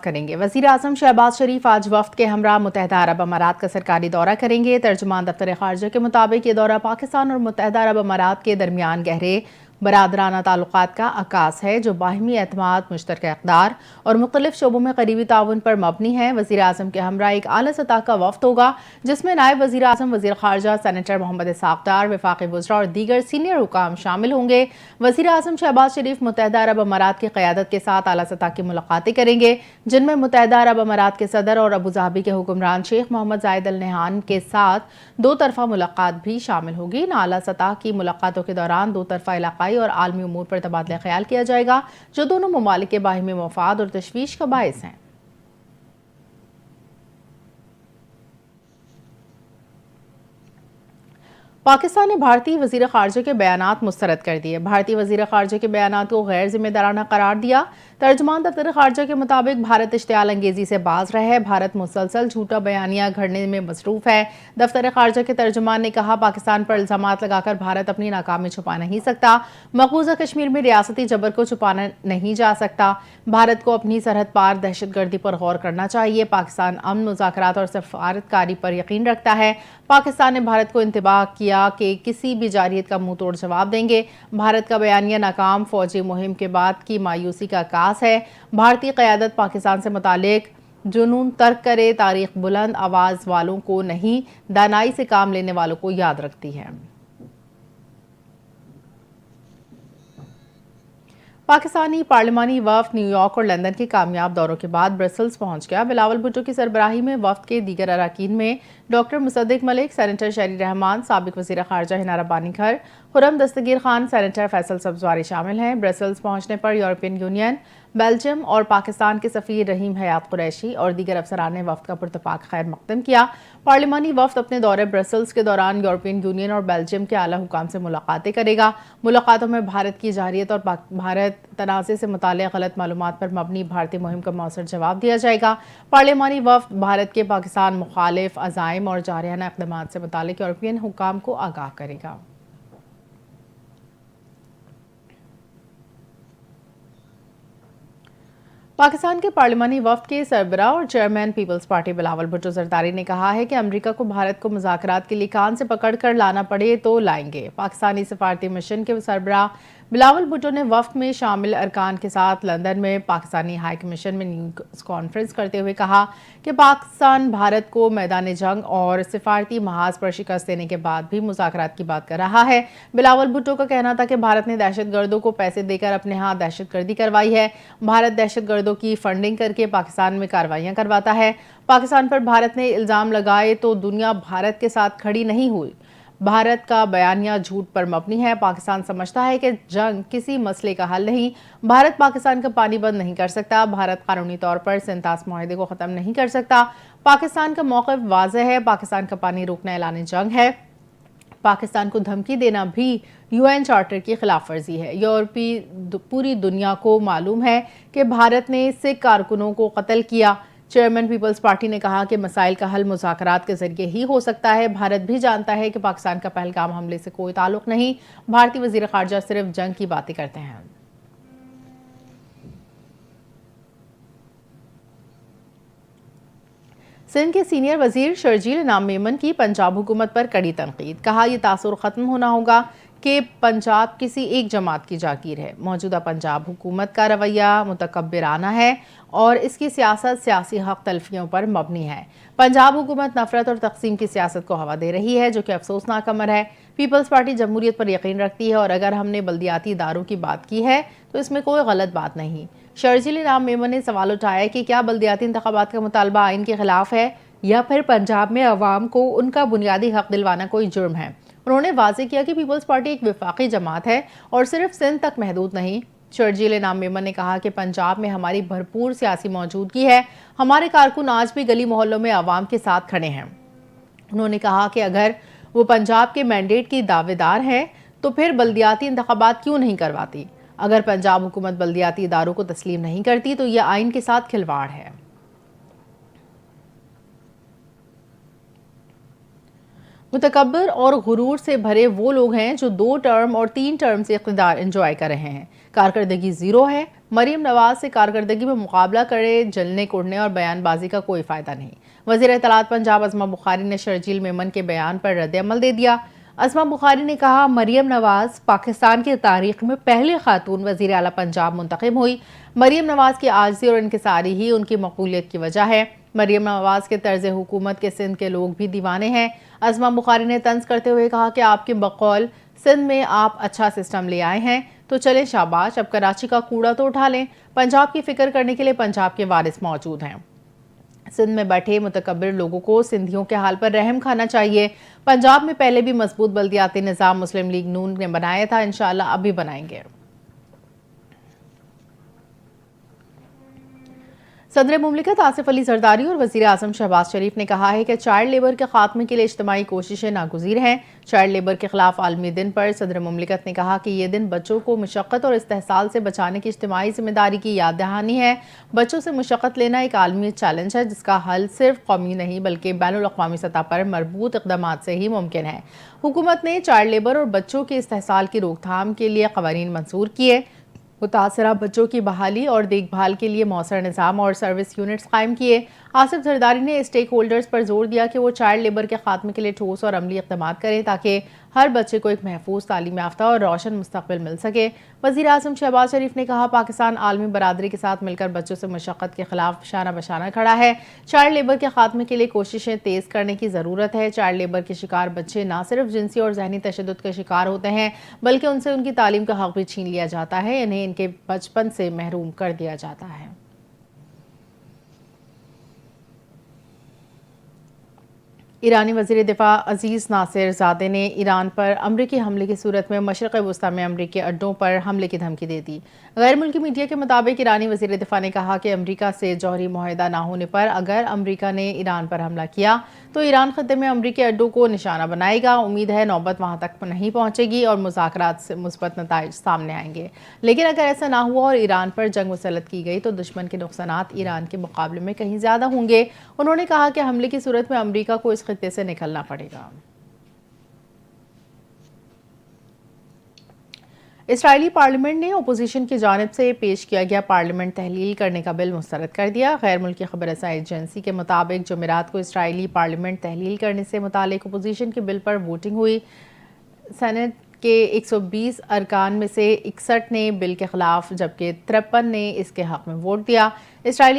کریں گے۔ وزیر اعظم شہباز شریف آج وفد کے ہمراہ متحدہ عرب امارات کا سرکاری دورہ کریں گے۔ ترجمان دفتر خارجہ کے مطابق یہ دورہ پاکستان اور متحدہ عرب امارات کے درمیان گہرے برادرانہ تعلقات کا عکاس ہے، جو باہمی اعتماد، مشترکہ اقدار اور مختلف شعبوں میں قریبی تعاون پر مبنی ہے۔ وزیر اعظم کے ہمراہ ایک اعلیٰ سطح کا وفد ہوگا، جس میں نائب وزیر اعظم، وزیر خارجہ سینیٹر محمد اسحاق ڈار، وفاقی وزراء اور دیگر سینئر حکام شامل ہوں گے۔ وزیر اعظم شہباز شریف متحدہ عرب امارات کی قیادت کے ساتھ اعلیٰ سطح کی ملاقاتیں کریں گے، جن میں متحدہ عرب امارات کے صدر اور ابوظہبی کے حکمران شیخ محمد زاید ال نہیان کے ساتھ دو طرفہ ملاقات بھی شامل ہوگی۔ ان اعلیٰ سطح کی ملاقاتوں کے دوران دو طرفہ علاقائی اور عالمی امور پر تبادلہ خیال کیا جائے گا، جو دونوں ممالک کے باہمی مفاد اور تشویش کا باعث ہیں۔ پاکستان نے بھارتی وزیر خارجہ کے بیانات مسترد کر دیے۔ بھارتی وزیر خارجہ کے بیانات کو غیر ذمہ دارانہ قرار دیا۔ ترجمان دفتر خارجہ کے مطابق بھارت اشتعال انگیزی سے باز رہا ہے، بھارت مسلسل جھوٹا بیانیہ گھڑنے میں مصروف ہے۔ دفتر خارجہ کے ترجمان نے کہا، پاکستان پر الزامات لگا کر بھارت اپنی ناکامی چھپا نہیں سکتا۔ مقبوضہ کشمیر میں ریاستی جبر کو چھپانا نہیں جا سکتا۔ بھارت کو اپنی سرحد پار دہشت گردی پر غور کرنا چاہیے۔ پاکستان امن، مذاکرات اور سفارتکاری پر یقین رکھتا ہے۔ پاکستان نے بھارت کو انتباہ کیا کہ کسی بھی جارحیت کا منہ توڑ جواب دیں گے۔ بھارت کا بیانیہ ناکام فوجی مہم کے بعد کی مایوسی کا عکاس ہے۔ بھارتی قیادت پاکستان سے متعلق جنون ترک کرے، تاریخ بلند آواز والوں کو نہیں، دانائی سے کام لینے والوں کو یاد رکھتی ہے۔ پاکستانی پارلیمانی وفد نیو یارک اور لندن کے کامیاب دوروں کے بعد برسلز پہنچ گیا۔ بلاول بھٹو کی سربراہی میں وفد کے دیگر اراکین میں ڈاکٹر مصدق ملک، سینیٹر شہری رحمان، سابق وزیر خارجہ ہنارہ بانی گھر، خرم دستگیر خان، سینیٹر فیصل سبزواری شامل ہیں۔ برسلز پہنچنے پر یورپین یونین، بیلجیم اور پاکستان کے سفیر رحیم حیات قریشی اور دیگر افسران نے وفد کا پرتپاک خیر مقدم کیا۔ پارلیمانی وفد اپنے دورے برسلز کے دوران یورپین یونین اور بیلجیم کے اعلیٰ حکام سے ملاقاتیں کرے گا۔ ملاقاتوں میں بھارت کی جارحیت اور بھارت تنازع سے متعلق غلط معلومات پر مبنی بھارتی مہم کا مؤثر جواب دیا جائے گا۔ پارلیمانی وفد بھارت کے پاکستان مخالف عزائم اور جارحانہ اقدامات سے متعلق یورپین حکام کو آگاہ کرے گا۔ پاکستان کے پارلیمانی وفد کے سربراہ اور chairman peoples party Bilawal Bhutto Zardari نے کہا ہے کہ امریکہ کو بھارت کو مذاکرات کے لیے کان سے پکڑ کر لانا پڑے تو لائیں گے۔ پاکستانی سفارتی مشن کے سربراہ بلاول بھٹو نے وفد میں شامل ارکان کے ساتھ لندن میں پاکستانی ہائی کمیشن میں نیوز کانفرنس کرتے ہوئے کہا کہ پاکستان بھارت کو میدان جنگ اور سفارتی محاذ پر شکست دینے کے بعد بھی مذاکرات کی بات کر رہا ہے۔ بلاول بھٹو کا کہنا تھا کہ بھارت نے دہشت گردوں کو پیسے دے کر اپنے ہاں دہشت گردی کروائی ہے۔ بھارت دہشت گردوں کی فنڈنگ کر کے پاکستان میں کارروائیاں کرواتا ہے۔ پاکستان پر بھارت نے الزام لگائے تو دنیا بھارت کے ساتھ کھڑی نہیں ہوئی۔ بھارت کا بیانیہ جھوٹ پر مبنی ہے۔ پاکستان سمجھتا ہے کہ جنگ کسی مسئلے کا حل نہیں۔ بھارت پاکستان کا پانی بند نہیں کر سکتا۔ بھارت قانونی طور پر سنتاس معاہدے کو ختم نہیں کر سکتا۔ پاکستان کا موقف واضح ہے، پاکستان کا پانی روکنا اعلان جنگ ہے۔ پاکستان کو دھمکی دینا بھی UN چارٹر کی خلاف ورزی ہے۔ یورپی پوری دنیا کو معلوم ہے کہ بھارت نے سکھ کارکنوں کو قتل کیا۔ چیئرمین پیپلز پارٹی نے کہا کہ مسائل کا حل مذاکرات کے ذریعے ہی ہو سکتا ہے۔ بھارت بھی جانتا ہے کہ پاکستان کا پہلگام حملے سے کوئی تعلق نہیں۔ بھارتی وزیر خارجہ صرف جنگ کی باتیں کرتے ہیں۔ سندھ کے سینئر وزیر شرجیل انعام میمن کی پنجاب حکومت پر کڑی تنقید۔ کہا، یہ تاثر ختم ہونا ہوگا کہ پنجاب کسی ایک جماعت کی جاگیر ہے۔ موجودہ پنجاب حکومت کا رویہ متکبرانہ ہے اور اس کی سیاست سیاسی حق تلفیوں پر مبنی ہے۔ پنجاب حکومت نفرت اور تقسیم کی سیاست کو ہوا دے رہی ہے، جو کہ افسوسناک امر ہے۔ پیپلز پارٹی جمہوریت پر یقین رکھتی ہے اور اگر ہم نے بلدیاتی اداروں کی بات کی ہے تو اس میں کوئی غلط بات نہیں۔ شرجیل انعام میمن نے سوال اٹھایا کہ کیا بلدیاتی انتخابات کا مطالبہ آئین کے خلاف ہے یا پھر پنجاب میں عوام کو ان کا بنیادی حق دلوانا کوئی جرم ہے۔ انہوں نے واضح کیا کہ پیپلز پارٹی ایک وفاقی جماعت ہے اور صرف سندھ تک محدود نہیں۔ شرجیل انعام میمن نے کہا کہ پنجاب میں ہماری بھرپور سیاسی موجودگی ہے۔ ہمارے کارکن آج بھی گلی محلوں میں عوام کے ساتھ کھڑے ہیں۔ انہوں نے کہا کہ اگر وہ پنجاب کے مینڈیٹ کی دعوے دار ہیں تو پھر بلدیاتی انتخابات کیوں نہیں کرواتی؟ اگر پنجاب حکومت بلدیاتی اداروں کو تسلیم نہیں کرتی تو یہ آئین کے ساتھ کھلواڑ ہے۔ متکبر اور غرور سے بھرے وہ لوگ ہیں جو 2 ٹرم اور 3 ٹرم سے اقتدار انجوائے کر رہے ہیں۔ کارکردگی زیرو ہے۔ مریم نواز سے کارکردگی میں مقابلہ کرے، جلنے کوڑنے اور بیان بازی کا کوئی فائدہ نہیں۔ وزیر اطلاعات پنجاب عظمہ بخاری نے شرجیل میمن کے بیان پر رد عمل دے دیا۔ عظمہ بخاری نے کہا، مریم نواز پاکستان کی تاریخ میں پہلی خاتون وزیر اعلیٰ پنجاب منتخب ہوئی۔ مریم نواز کی عاجزی اور انکساری ہی ان کی مقبولیت کی وجہ ہے۔ مریم نواز کے طرز حکومت کے سندھ کے لوگ بھی دیوانے ہیں۔ عظمہ بخاری نے طنز کرتے ہوئے کہا کہ آپ کے بقول سندھ میں آپ اچھا سسٹم لے آئے ہیں تو چلے شاباش، اب کراچی کا کوڑا تو اٹھا لیں۔ پنجاب کی فکر کرنے کے لیے پنجاب کے وارث موجود ہیں۔ سندھ میں بیٹھے متکبر لوگوں کو سندھیوں کے حال پر رحم کھانا چاہیے۔ پنجاب میں پہلے بھی مضبوط بلدیاتی نظام مسلم لیگ نون نے بنایا تھا، انشاءاللہ اب بھی بنائیں گے۔ صدر مملکت آصف علی زرداری اور وزیر اعظم شہباز شریف نے کہا ہے کہ چائلڈ لیبر کے خاتمے کے لیے اجتماعی کوششیں ناگزیر ہیں۔ چائلڈ لیبر کے خلاف عالمی دن پر صدر مملکت نے کہا کہ یہ دن بچوں کو مشقت اور استحصال سے بچانے کی اجتماعی ذمہ داری کی یاد دہانی ہے۔ بچوں سے مشقت لینا ایک عالمی چیلنج ہے جس کا حل صرف قومی نہیں بلکہ بین الاقوامی سطح پر مربوط اقدامات سے ہی ممکن ہے۔ حکومت نے چائلڈ لیبر اور بچوں کے استحصال کی روک تھام کے لیے قوانین منظور کیے، متاثرہ بچوں کی بحالی اور دیکھ بھال کے لیے مؤثر نظام اور سروس یونٹس قائم کیے۔ آصف زرداری نے اسٹیک ہولڈرز پر زور دیا کہ وہ چائلڈ لیبر کے خاتمے کے لیے ٹھوس اور عملی اقدامات کریں تاکہ ہر بچے کو ایک محفوظ، تعلیم یافتہ اور روشن مستقبل مل سکے۔ وزیر اعظم شہباز شریف نے کہا، پاکستان عالمی برادری کے ساتھ مل کر بچوں سے مشقت کے خلاف شانہ بشانہ کھڑا ہے۔ چائلڈ لیبر کے خاتمے کے لیے کوششیں تیز کرنے کی ضرورت ہے۔ چائلڈ لیبر کے شکار بچے نہ صرف جنسی اور ذہنی تشدد کے شکار ہوتے ہیں بلکہ ان سے ان کی تعلیم کا حق بھی چھین لیا جاتا ہے، انہیں ان کے بچپن سے محروم کر دیا جاتا ہے۔ ایرانی وزیر دفاع عزیز ناصر زادے نے ایران پر امریکی حملے کی صورت میں مشرق وسطی میں امریکی اڈوں پر حملے کی دھمکی دے دی۔ غیر ملکی میڈیا کے مطابق ایرانی وزیر دفاع نے کہا کہ امریکہ سے جوہری معاہدہ نہ ہونے پر اگر امریکہ نے ایران پر حملہ کیا تو ایران خطے میں امریکی اڈوں کو نشانہ بنائے گا۔ امید ہے نوبت وہاں تک نہیں پہنچے گی اور مذاکرات سے مثبت نتائج سامنے آئیں گے، لیکن اگر ایسا نہ ہوا اور ایران پر جنگ مسلط کی گئی تو دشمن کے نقصانات ایران کے مقابلے میں کہیں زیادہ ہوں گے۔ انہوں نے کہا کہ حملے کی صورت میں امریکہ کو اس خطے سے نکلنا پڑے گا۔ اسرائیلی پارلیمنٹ نے اپوزیشن کی جانب سے پیش کیا گیا پارلیمنٹ تحلیل کرنے کا بل مسترد کر دیا۔ غیر ملکی خبر رساں ایجنسی کے مطابق جمعرات کو اسرائیلی پارلیمنٹ تحلیل کرنے سے متعلق اپوزیشن کے بل پر ووٹنگ ہوئی۔ سینٹ کے 120 ارکان میں سے 61 نے بل کے خلاف جبکہ 53 نے اس کے حق میں ووٹ دیا۔ اسرائیلی